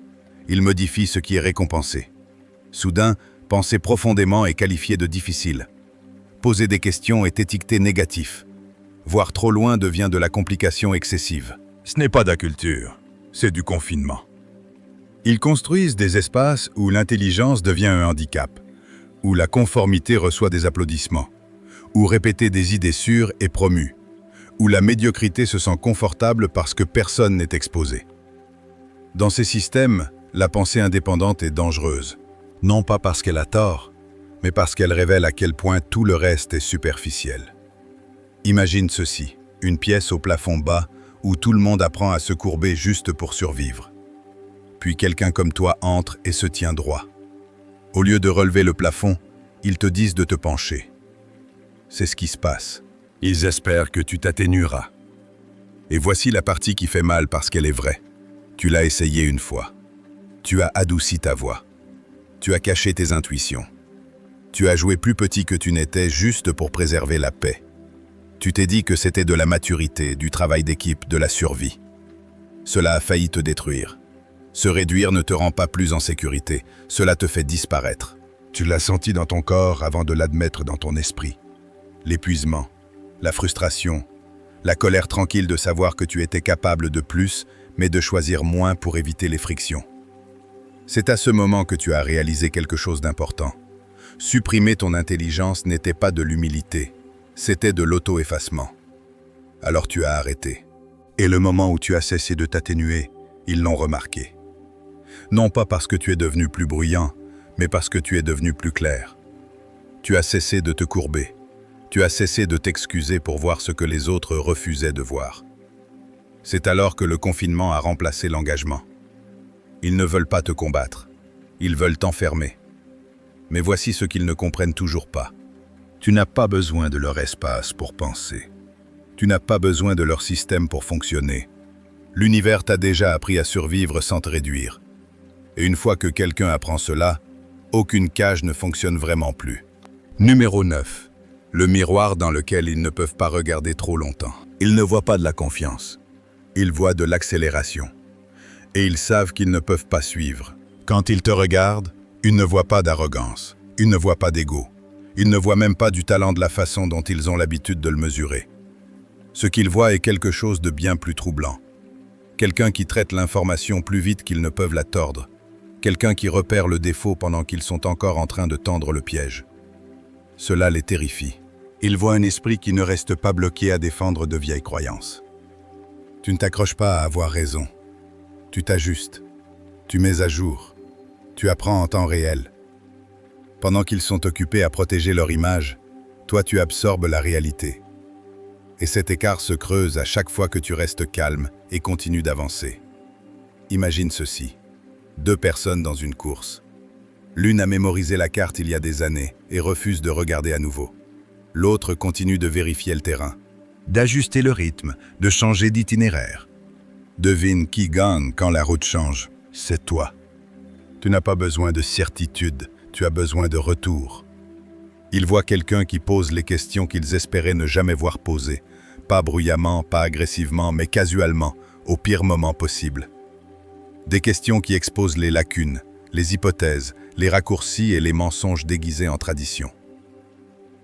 Il modifie ce qui est récompensé. Soudain, penser profondément est qualifié de difficile. Poser des questions est étiqueté négatif. Voir trop loin devient de la complication excessive. Ce n'est pas de la culture, c'est du confinement. Ils construisent des espaces où l'intelligence devient un handicap, où la conformité reçoit des applaudissements, où répéter des idées sûres est promu, où la médiocrité se sent confortable parce que personne n'est exposé. Dans ces systèmes, la pensée indépendante est dangereuse, non pas parce qu'elle a tort, mais parce qu'elle révèle à quel point tout le reste est superficiel. Imagine ceci, une pièce au plafond bas où tout le monde apprend à se courber juste pour survivre. Puis quelqu'un comme toi entre et se tient droit. Au lieu de relever le plafond, ils te disent de te pencher. C'est ce qui se passe. Ils espèrent que tu t'atténueras. Et voici la partie qui fait mal parce qu'elle est vraie. Tu l'as essayé une fois. Tu as adouci ta voix. Tu as caché tes intuitions. Tu as joué plus petit que tu n'étais juste pour préserver la paix. Tu t'es dit que c'était de la maturité, du travail d'équipe, de la survie. Cela a failli te détruire. Se réduire ne te rend pas plus en sécurité, cela te fait disparaître. Tu l'as senti dans ton corps avant de l'admettre dans ton esprit. L'épuisement, la frustration, la colère tranquille de savoir que tu étais capable de plus, mais de choisir moins pour éviter les frictions. C'est à ce moment que tu as réalisé quelque chose d'important. Supprimer ton intelligence n'était pas de l'humilité, c'était de l'auto-effacement. Alors tu as arrêté. Et le moment où tu as cessé de t'atténuer, ils l'ont remarqué. Non pas parce que tu es devenu plus bruyant, mais parce que tu es devenu plus clair. Tu as cessé de te courber. Tu as cessé de t'excuser pour voir ce que les autres refusaient de voir. C'est alors que le confinement a remplacé l'engagement. Ils ne veulent pas te combattre. Ils veulent t'enfermer. Mais voici ce qu'ils ne comprennent toujours pas. Tu n'as pas besoin de leur espace pour penser. Tu n'as pas besoin de leur système pour fonctionner. L'univers t'a déjà appris à survivre sans te réduire. Et une fois que quelqu'un apprend cela, aucune cage ne fonctionne vraiment plus. Numéro 9. Le miroir dans lequel ils ne peuvent pas regarder trop longtemps. Ils ne voient pas de la confiance. Ils voient de l'accélération. Et ils savent qu'ils ne peuvent pas suivre. Quand ils te regardent, ils ne voient pas d'arrogance. Ils ne voient pas d'ego. Ils ne voient même pas du talent de la façon dont ils ont l'habitude de le mesurer. Ce qu'ils voient est quelque chose de bien plus troublant. Quelqu'un qui traite l'information plus vite qu'ils ne peuvent la tordre. Quelqu'un qui repère le défaut pendant qu'ils sont encore en train de tendre le piège. Cela les terrifie. Ils voient un esprit qui ne reste pas bloqué à défendre de vieilles croyances. Tu ne t'accroches pas à avoir raison. Tu t'ajustes. Tu mets à jour. Tu apprends en temps réel. Pendant qu'ils sont occupés à protéger leur image, toi tu absorbes la réalité. Et cet écart se creuse à chaque fois que tu restes calme et continues d'avancer. Imagine ceci. 2 personnes dans une course. L'une a mémorisé la carte il y a des années et refuse de regarder à nouveau. L'autre continue de vérifier le terrain, d'ajuster le rythme, de changer d'itinéraire. Devine qui gagne quand la route change. C'est toi. Tu n'as pas besoin de certitude, tu as besoin de retour. Ils voient quelqu'un qui pose les questions qu'ils espéraient ne jamais voir posées. Pas bruyamment, pas agressivement, mais casuellement, au pire moment possible. Des questions qui exposent les lacunes, les hypothèses, les raccourcis et les mensonges déguisés en tradition.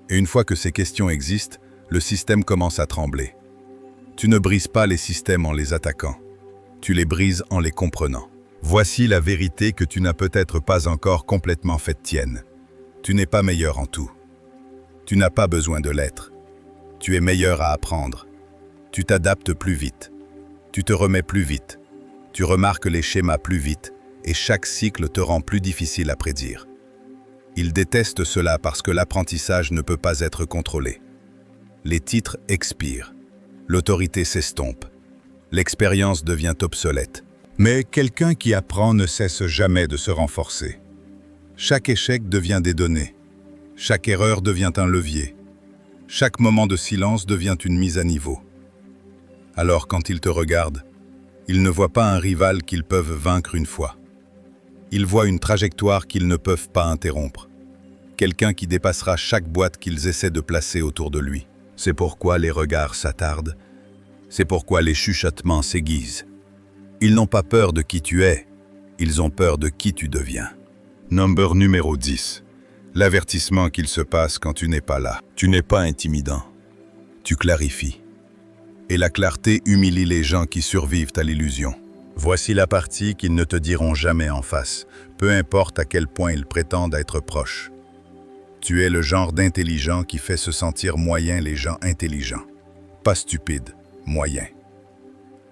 Et une fois que ces questions existent, le système commence à trembler. Tu ne brises pas les systèmes en les attaquant. Tu les brises en les comprenant. Voici la vérité que tu n'as peut-être pas encore complètement faite tienne. Tu n'es pas meilleur en tout. Tu n'as pas besoin de l'être. Tu es meilleur à apprendre. Tu t'adaptes plus vite. Tu te remets plus vite. Tu remarques les schémas plus vite et chaque cycle te rend plus difficile à prédire. Ils détestent cela parce que l'apprentissage ne peut pas être contrôlé. Les titres expirent. L'autorité s'estompe. L'expérience devient obsolète. Mais quelqu'un qui apprend ne cesse jamais de se renforcer. Chaque échec devient des données. Chaque erreur devient un levier. Chaque moment de silence devient une mise à niveau. Alors quand ils te regardent, ils ne voient pas un rival qu'ils peuvent vaincre une fois. Ils voient une trajectoire qu'ils ne peuvent pas interrompre. Quelqu'un qui dépassera chaque boîte qu'ils essaient de placer autour de lui. C'est pourquoi les regards s'attardent. C'est pourquoi les chuchotements s'aiguisent. Ils n'ont pas peur de qui tu es. Ils ont peur de qui tu deviens. Number numéro 10. L'avertissement qu'il se passe quand tu n'es pas là. Tu n'es pas intimidant. Tu clarifies. Et la clarté humilie les gens qui survivent à l'illusion. Voici la partie qu'ils ne te diront jamais en face, peu importe à quel point ils prétendent être proches. Tu es le genre d'intelligent qui fait se sentir moyen les gens intelligents. Pas stupide, moyen.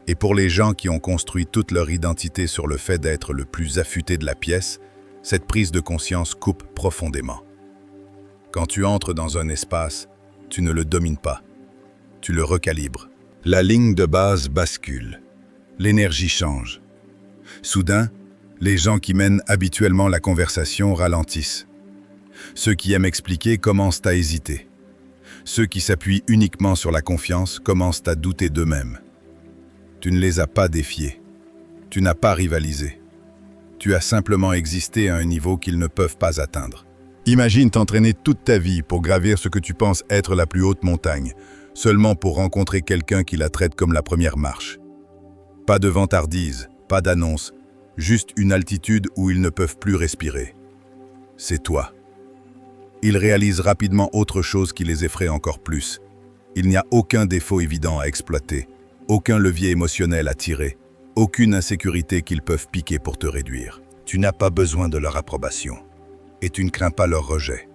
Et pour les gens qui ont construit toute leur identité sur le fait d'être le plus affûté de la pièce, cette prise de conscience coupe profondément. Quand tu entres dans un espace, tu ne le domines pas. Tu le recalibres. La ligne de base bascule. L'énergie change. Soudain, les gens qui mènent habituellement la conversation ralentissent. Ceux qui aiment expliquer commencent à hésiter. Ceux qui s'appuient uniquement sur la confiance commencent à douter d'eux-mêmes. Tu ne les as pas défiés. Tu n'as pas rivalisé. Tu as simplement existé à un niveau qu'ils ne peuvent pas atteindre. Imagine t'entraîner toute ta vie pour gravir ce que tu penses être la plus haute montagne, seulement pour rencontrer quelqu'un qui la traite comme la première marche. Pas de vantardise, pas d'annonce, juste une altitude où ils ne peuvent plus respirer. C'est toi. Ils réalisent rapidement autre chose qui les effraie encore plus. Il n'y a aucun défaut évident à exploiter, aucun levier émotionnel à tirer, aucune insécurité qu'ils peuvent piquer pour te réduire. Tu n'as pas besoin de leur approbation, et tu ne crains pas leur rejet.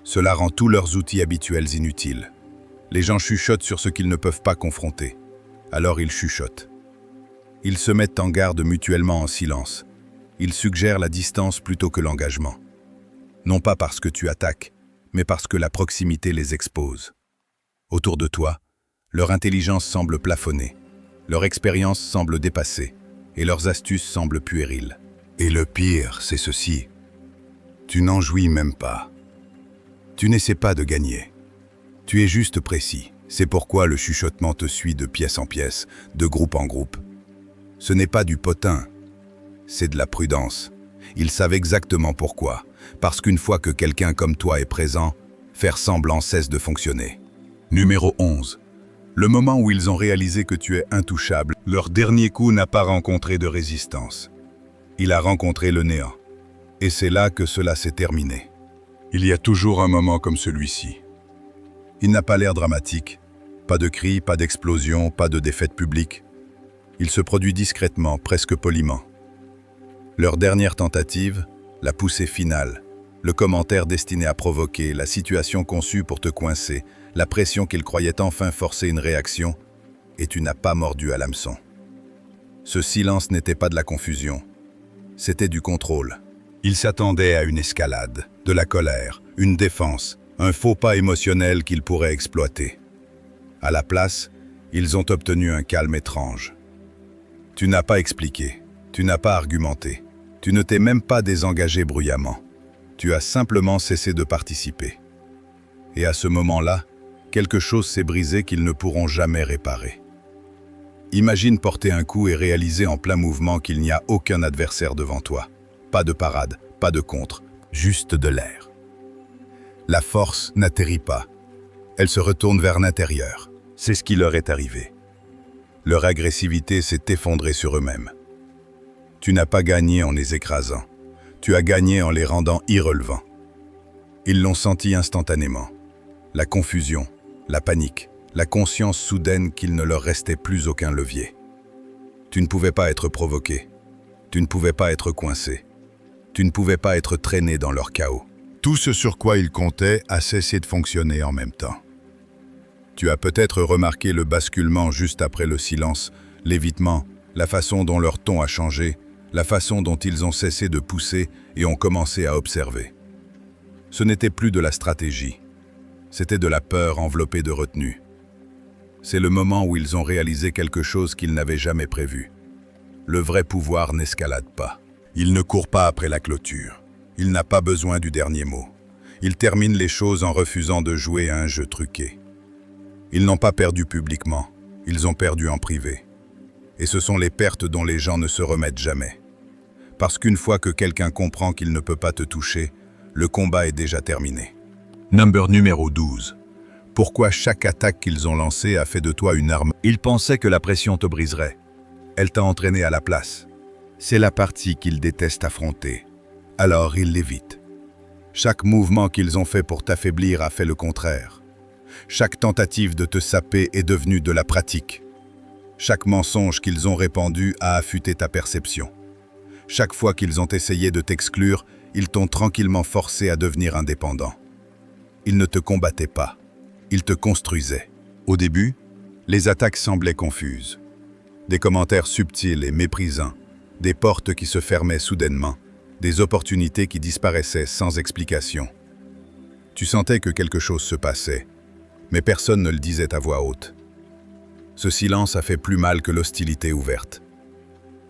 Cela rend tous leurs outils habituels inutiles. Les gens chuchotent sur ce qu'ils ne peuvent pas confronter. Alors ils chuchotent. Ils se mettent en garde mutuellement en silence. Ils suggèrent la distance plutôt que l'engagement. Non pas parce que tu attaques, mais parce que la proximité les expose. Autour de toi, leur intelligence semble plafonner, leur expérience semble dépassée, et leurs astuces semblent puériles. Et le pire, c'est ceci. Tu n'en jouis même pas. Tu n'essaies pas de gagner. Tu es juste précis. C'est pourquoi le chuchotement te suit de pièce en pièce, de groupe en groupe. Ce n'est pas du potin, c'est de la prudence. Ils savent exactement pourquoi. Parce qu'une fois que quelqu'un comme toi est présent, faire semblant cesse de fonctionner. Numéro 11. Le moment où ils ont réalisé que tu es intouchable, leur dernier coup n'a pas rencontré de résistance. Il a rencontré le néant. Et c'est là que cela s'est terminé. Il y a toujours un moment comme celui-ci. Il n'a pas l'air dramatique. Pas de cris, pas d'explosion, pas de défaite publique. Il se produit discrètement, presque poliment. Leur dernière tentative, la poussée finale, le commentaire destiné à provoquer, la situation conçue pour te coincer, la pression qu'ils croyaient enfin forcer une réaction, et tu n'as pas mordu à l'hameçon. Ce silence n'était pas de la confusion, c'était du contrôle. Ils s'attendaient à une escalade, de la colère, une défense, un faux pas émotionnel qu'ils pourraient exploiter. À la place, ils ont obtenu un calme étrange. Tu n'as pas expliqué, tu n'as pas argumenté. Tu ne t'es même pas désengagé bruyamment. Tu as simplement cessé de participer. Et à ce moment-là, quelque chose s'est brisé qu'ils ne pourront jamais réparer. Imagine porter un coup et réaliser en plein mouvement qu'il n'y a aucun adversaire devant toi. Pas de parade, pas de contre, juste de l'air. La force n'atterrit pas. Elle se retourne vers l'intérieur. C'est ce qui leur est arrivé. Leur agressivité s'est effondrée sur eux-mêmes. Tu n'as pas gagné en les écrasant. Tu as gagné en les rendant irrelevants. Ils l'ont senti instantanément. La confusion, la panique, la conscience soudaine qu'il ne leur restait plus aucun levier. Tu ne pouvais pas être provoqué. Tu ne pouvais pas être coincé. Tu ne pouvais pas être traîné dans leur chaos. Tout ce sur quoi ils comptaient a cessé de fonctionner en même temps. Tu as peut-être remarqué le basculement juste après le silence, l'évitement, la façon dont leur ton a changé, la façon dont ils ont cessé de pousser et ont commencé à observer. Ce n'était plus de la stratégie, c'était de la peur enveloppée de retenue. C'est le moment où ils ont réalisé quelque chose qu'ils n'avaient jamais prévu. Le vrai pouvoir n'escalade pas. Il ne court pas après la clôture. Il n'a pas besoin du dernier mot. Il termine les choses en refusant de jouer à un jeu truqué. Ils n'ont pas perdu publiquement, ils ont perdu en privé. Et ce sont les pertes dont les gens ne se remettent jamais. Parce qu'une fois que quelqu'un comprend qu'il ne peut pas te toucher, le combat est déjà terminé. Number numéro 12. Pourquoi chaque attaque qu'ils ont lancée a fait de toi une arme? Ils pensaient que la pression te briserait. Elle t'a entraîné à la place. C'est la partie qu'ils détestent affronter. Alors ils l'évitent. Chaque mouvement qu'ils ont fait pour t'affaiblir a fait le contraire. Chaque tentative de te saper est devenue de la pratique. Chaque mensonge qu'ils ont répandu a affûté ta perception. Chaque fois qu'ils ont essayé de t'exclure, ils t'ont tranquillement forcé à devenir indépendant. Ils ne te combattaient pas, ils te construisaient. Au début, les attaques semblaient confuses. Des commentaires subtils et méprisants, des portes qui se fermaient soudainement, des opportunités qui disparaissaient sans explication. Tu sentais que quelque chose se passait, mais personne ne le disait à voix haute. Ce silence a fait plus mal que l'hostilité ouverte.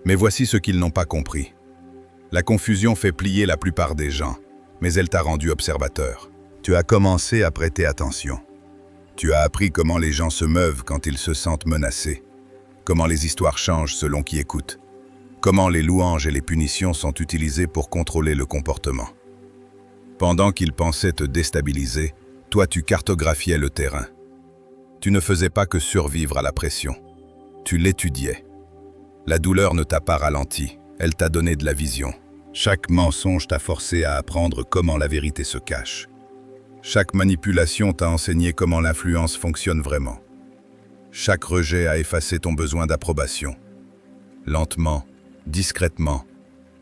Mais voici ce qu'ils n'ont pas compris. La confusion fait plier la plupart des gens, mais elle t'a rendu observateur. Tu as commencé à prêter attention. Tu as appris comment les gens se meuvent quand ils se sentent menacés, comment les histoires changent selon qui écoute, comment les louanges et les punitions sont utilisées pour contrôler le comportement. Pendant qu'ils pensaient te déstabiliser, toi tu cartographiais le terrain. Tu ne faisais pas que survivre à la pression. Tu l'étudiais. La douleur ne t'a pas ralenti, elle t'a donné de la vision. Chaque mensonge t'a forcé à apprendre comment la vérité se cache. Chaque manipulation t'a enseigné comment l'influence fonctionne vraiment. Chaque rejet a effacé ton besoin d'approbation. Lentement, discrètement,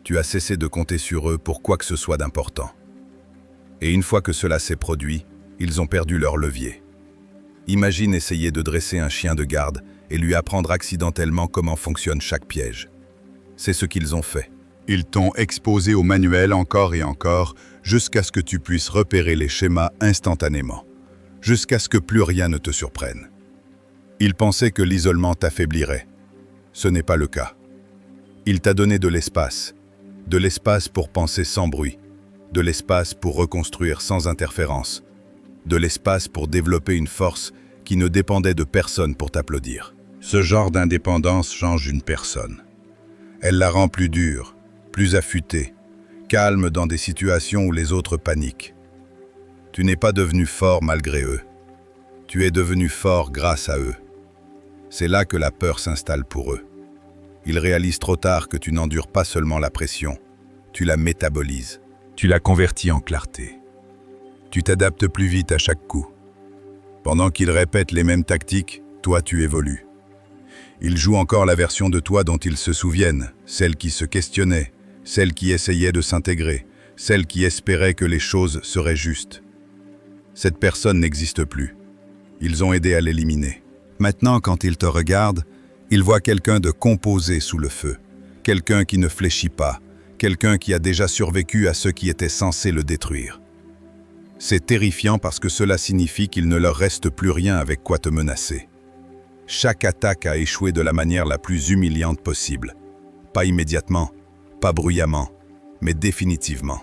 tu as cessé de compter sur eux pour quoi que ce soit d'important. Et une fois que cela s'est produit, ils ont perdu leur levier. Imagine essayer de dresser un chien de garde et lui apprendre accidentellement comment fonctionne chaque piège. C'est ce qu'ils ont fait. Ils t'ont exposé au manuel encore et encore, jusqu'à ce que tu puisses repérer les schémas instantanément, jusqu'à ce que plus rien ne te surprenne. Ils pensaient que l'isolement t'affaiblirait. Ce n'est pas le cas. Il t'a donné de l'espace pour penser sans bruit, de l'espace pour reconstruire sans interférence, de l'espace pour développer une force qui ne dépendait de personne pour t'applaudir. Ce genre d'indépendance change une personne. Elle la rend plus dure, plus affûtée, calme dans des situations où les autres paniquent. Tu n'es pas devenu fort malgré eux. Tu es devenu fort grâce à eux. C'est là que la peur s'installe pour eux. Ils réalisent trop tard que tu n'endures pas seulement la pression, tu la métabolises. Tu la convertis en clarté. Tu t'adaptes plus vite à chaque coup. Pendant qu'ils répètent les mêmes tactiques, toi tu évolues. Ils jouent encore la version de toi dont ils se souviennent, celle qui se questionnait, celle qui essayait de s'intégrer, celle qui espérait que les choses seraient justes. Cette personne n'existe plus. Ils ont aidé à l'éliminer. Maintenant, quand ils te regardent, ils voient quelqu'un de composé sous le feu, quelqu'un qui ne fléchit pas, quelqu'un qui a déjà survécu à ce qui était censé le détruire. C'est terrifiant parce que cela signifie qu'il ne leur reste plus rien avec quoi te menacer. Chaque attaque a échoué de la manière la plus humiliante possible. Pas immédiatement, pas bruyamment, mais définitivement.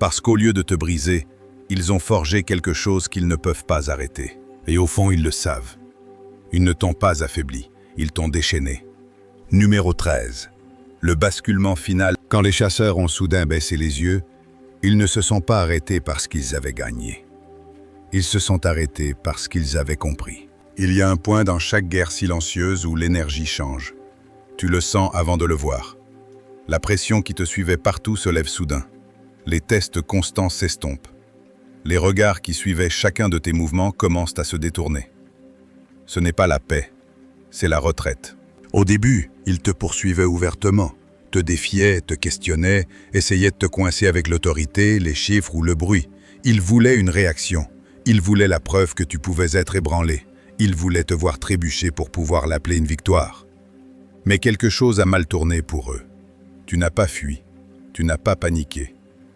Parce qu'au lieu de te briser, ils ont forgé quelque chose qu'ils ne peuvent pas arrêter. Et au fond, ils le savent. Ils ne t'ont pas affaibli, ils t'ont déchaîné. Numéro 13. Le basculement final. Quand les chasseurs ont soudain baissé les yeux, ils ne se sont pas arrêtés parce qu'ils avaient gagné. Ils se sont arrêtés parce qu'ils avaient compris. Il y a un point dans chaque guerre silencieuse où l'énergie change. Tu le sens avant de le voir. La pression qui te suivait partout se lève soudain. Les tests constants s'estompent. Les regards qui suivaient chacun de tes mouvements commencent à se détourner. Ce n'est pas la paix, c'est la retraite. Au début, ils te poursuivaient ouvertement, te défiaient, te questionnaient, essayaient de te coincer avec l'autorité, les chiffres ou le bruit. Ils voulaient une réaction. Ils voulaient la preuve que tu pouvais être ébranlé. Ils voulaient te voir trébucher pour pouvoir l'appeler une victoire. Mais quelque chose a mal tourné pour eux. Tu n'as pas fui, tu n'as pas paniqué,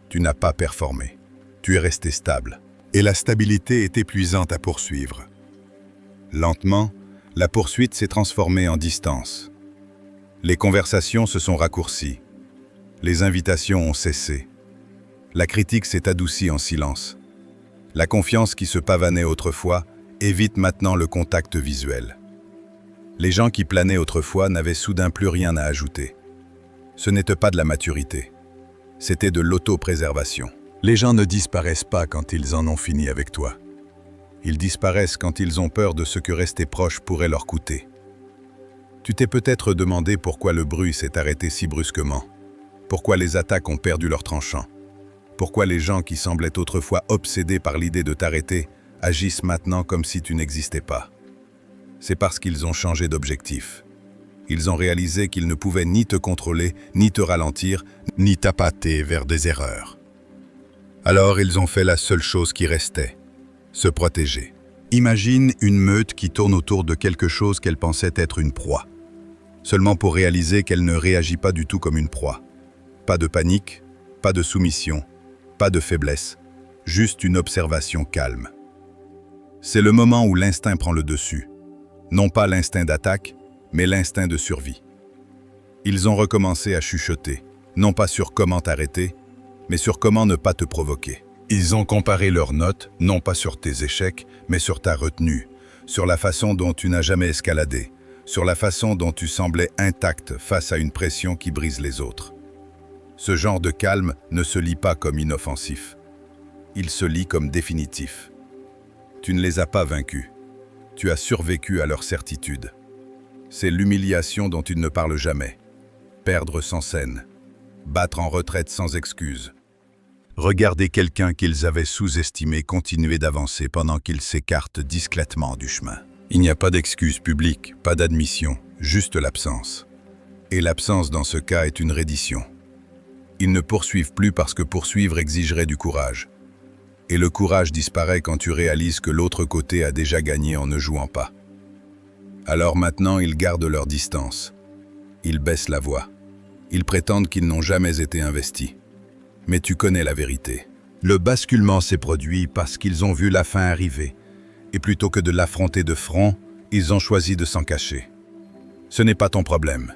tu n'as pas performé. Tu es resté stable. Et la stabilité est épuisante à poursuivre. Lentement, la poursuite s'est transformée en distance. Les conversations se sont raccourcies. Les invitations ont cessé. La critique s'est adoucie en silence. La confiance qui se pavanait autrefois évite maintenant le contact visuel. Les gens qui planaient autrefois n'avaient soudain plus rien à ajouter. Ce n'était pas de la maturité. C'était de l'autopréservation. Les gens ne disparaissent pas quand ils en ont fini avec toi. Ils disparaissent quand ils ont peur de ce que rester proche pourrait leur coûter. Tu t'es peut-être demandé pourquoi le bruit s'est arrêté si brusquement, pourquoi les attaques ont perdu leur tranchant, pourquoi les gens qui semblaient autrefois obsédés par l'idée de t'arrêter agissent maintenant comme si tu n'existais pas. C'est parce qu'ils ont changé d'objectif. Ils ont réalisé qu'ils ne pouvaient ni te contrôler, ni te ralentir, ni t'appâter vers des erreurs. Alors ils ont fait la seule chose qui restait, se protéger. Imagine une meute qui tourne autour de quelque chose qu'elle pensait être une proie, seulement pour réaliser qu'elle ne réagit pas du tout comme une proie. Pas de panique, pas de soumission, pas de faiblesse, juste une observation calme. C'est le moment où l'instinct prend le dessus. Non pas l'instinct d'attaque, mais l'instinct de survie. Ils ont recommencé à chuchoter, non pas sur comment t'arrêter, mais sur comment ne pas te provoquer. Ils ont comparé leurs notes, non pas sur tes échecs, mais sur ta retenue, sur la façon dont tu n'as jamais escaladé, sur la façon dont tu semblais intact face à une pression qui brise les autres. Ce genre de calme ne se lit pas comme inoffensif. Il se lit comme définitif. Tu ne les as pas vaincus. Tu as survécu à leur certitude. C'est l'humiliation dont ils ne parlent jamais. Perdre sans scène. Battre en retraite sans excuse. Regarder quelqu'un qu'ils avaient sous-estimé continuer d'avancer pendant qu'il s'écarte discrètement du chemin. Il n'y a pas d'excuse publique, pas d'admission, juste l'absence. Et l'absence dans ce cas est une reddition. Ils ne poursuivent plus parce que poursuivre exigerait du courage. Et le courage disparaît quand tu réalises que l'autre côté a déjà gagné en ne jouant pas. Alors maintenant, ils gardent leur distance. Ils baissent la voix. Ils prétendent qu'ils n'ont jamais été investis. Mais tu connais la vérité. Le basculement s'est produit parce qu'ils ont vu la fin arriver. Et plutôt que de l'affronter de front, ils ont choisi de s'en cacher. Ce n'est pas ton problème.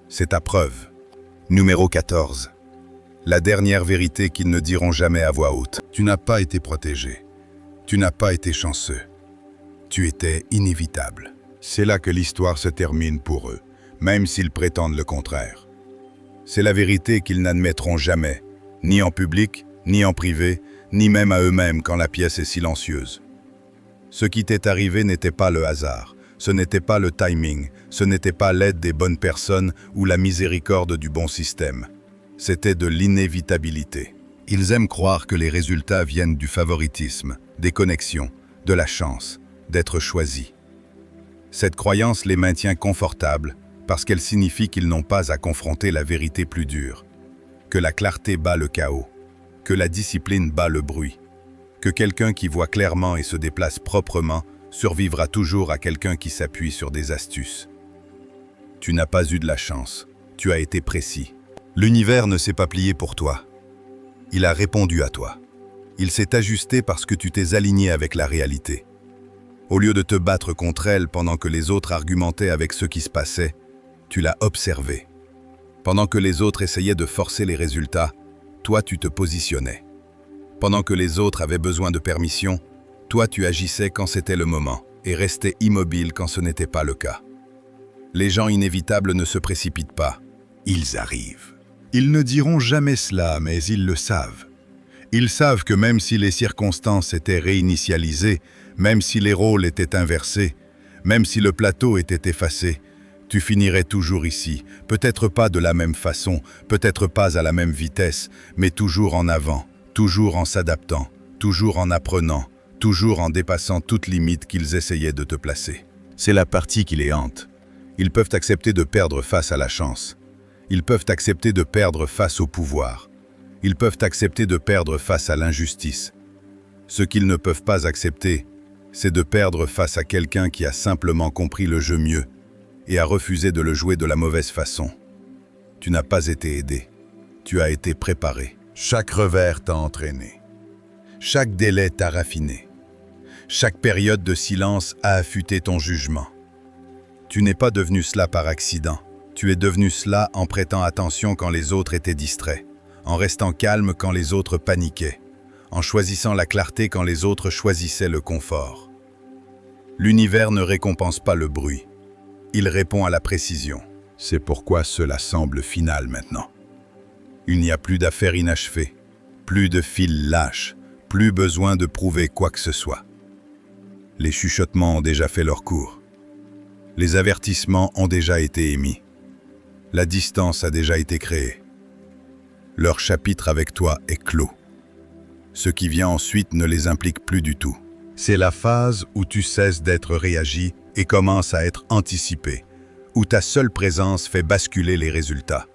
C'est ta preuve. Numéro 14. La dernière vérité qu'ils ne diront jamais à voix haute. Tu n'as pas été protégé. Tu n'as pas été chanceux. Tu étais inévitable. C'est là que l'histoire se termine pour eux, même s'ils prétendent le contraire. C'est la vérité qu'ils n'admettront jamais, ni en public, ni en privé, ni même à eux-mêmes quand la pièce est silencieuse. Ce qui t'est arrivé n'était pas le hasard, ce n'était pas le timing, ce n'était pas l'aide des bonnes personnes ou la miséricorde du bon système. C'était de l'inévitabilité. Ils aiment croire que les résultats viennent du favoritisme, des connexions, de la chance, d'être choisis. Cette croyance les maintient confortables parce qu'elle signifie qu'ils n'ont pas à confronter la vérité plus dure, que la clarté bat le chaos, que la discipline bat le bruit, que quelqu'un qui voit clairement et se déplace proprement survivra toujours à quelqu'un qui s'appuie sur des astuces. Tu n'as pas eu de la chance, tu as été précis. L'univers ne s'est pas plié pour toi. Il a répondu à toi. Il s'est ajusté parce que tu t'es aligné avec la réalité. Au lieu de te battre contre elle pendant que les autres argumentaient avec ce qui se passait, tu l'as observé. Pendant que les autres essayaient de forcer les résultats, toi tu te positionnais. Pendant que les autres avaient besoin de permission, toi tu agissais quand c'était le moment et restais immobile quand ce n'était pas le cas. Les gens inévitables ne se précipitent pas. Ils arrivent. Ils ne diront jamais cela, mais ils le savent. Ils savent que même si les circonstances étaient réinitialisées, même si les rôles étaient inversés, même si le plateau était effacé, tu finirais toujours ici, peut-être pas de la même façon, peut-être pas à la même vitesse, mais toujours en avant, toujours en s'adaptant, toujours en apprenant, toujours en dépassant toute limite qu'ils essayaient de te placer. C'est la partie qui les hante. Ils peuvent accepter de perdre face à la chance. Ils peuvent accepter de perdre face au pouvoir. Ils peuvent accepter de perdre face à l'injustice. Ce qu'ils ne peuvent pas accepter, c'est de perdre face à quelqu'un qui a simplement compris le jeu mieux et a refusé de le jouer de la mauvaise façon. Tu n'as pas été aidé. Tu as été préparé. Chaque revers t'a entraîné. Chaque délai t'a raffiné. Chaque période de silence a affûté ton jugement. Tu n'es pas devenu cela par accident. Tu es devenu cela en prêtant attention quand les autres étaient distraits, en restant calme quand les autres paniquaient, en choisissant la clarté quand les autres choisissaient le confort. L'univers ne récompense pas le bruit. Il répond à la précision. C'est pourquoi cela semble final maintenant. Il n'y a plus d'affaires inachevées, plus de fils lâches, plus besoin de prouver quoi que ce soit. Les chuchotements ont déjà fait leur cours. Les avertissements ont déjà été émis. La distance a déjà été créée. Leur chapitre avec toi est clos. Ce qui vient ensuite ne les implique plus du tout. C'est la phase où tu cesses d'être réagi et commences à être anticipé, où ta seule présence fait basculer les résultats,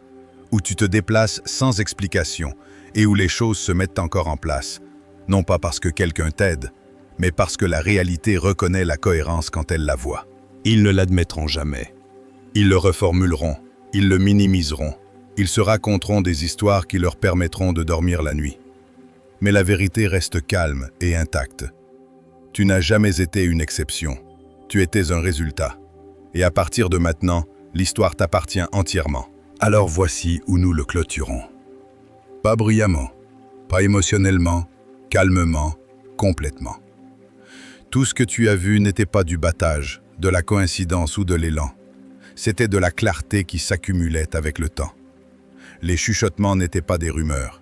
où tu te déplaces sans explication et où les choses se mettent encore en place, non pas parce que quelqu'un t'aide, mais parce que la réalité reconnaît la cohérence quand elle la voit. Ils ne l'admettront jamais. Ils le reformuleront, ils le minimiseront, ils se raconteront des histoires qui leur permettront de dormir la nuit. Mais la vérité reste calme et intacte. Tu n'as jamais été une exception, tu étais un résultat. Et à partir de maintenant, l'histoire t'appartient entièrement. Alors voici où nous le clôturons. Pas bruyamment, pas émotionnellement, calmement, complètement. Tout ce que tu as vu n'était pas du battage, de la coïncidence ou de l'élan. C'était de la clarté qui s'accumulait avec le temps. Les chuchotements n'étaient pas des rumeurs,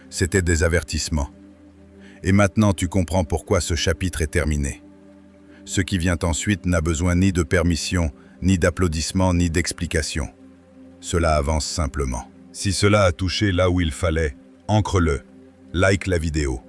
c'étaient des avertissements. Et maintenant tu comprends pourquoi ce chapitre est terminé. Ce qui vient ensuite n'a besoin ni de permission, ni d'applaudissements, ni d'explications. Cela avance simplement. Si cela a touché là où il fallait, ancre-le, like la vidéo.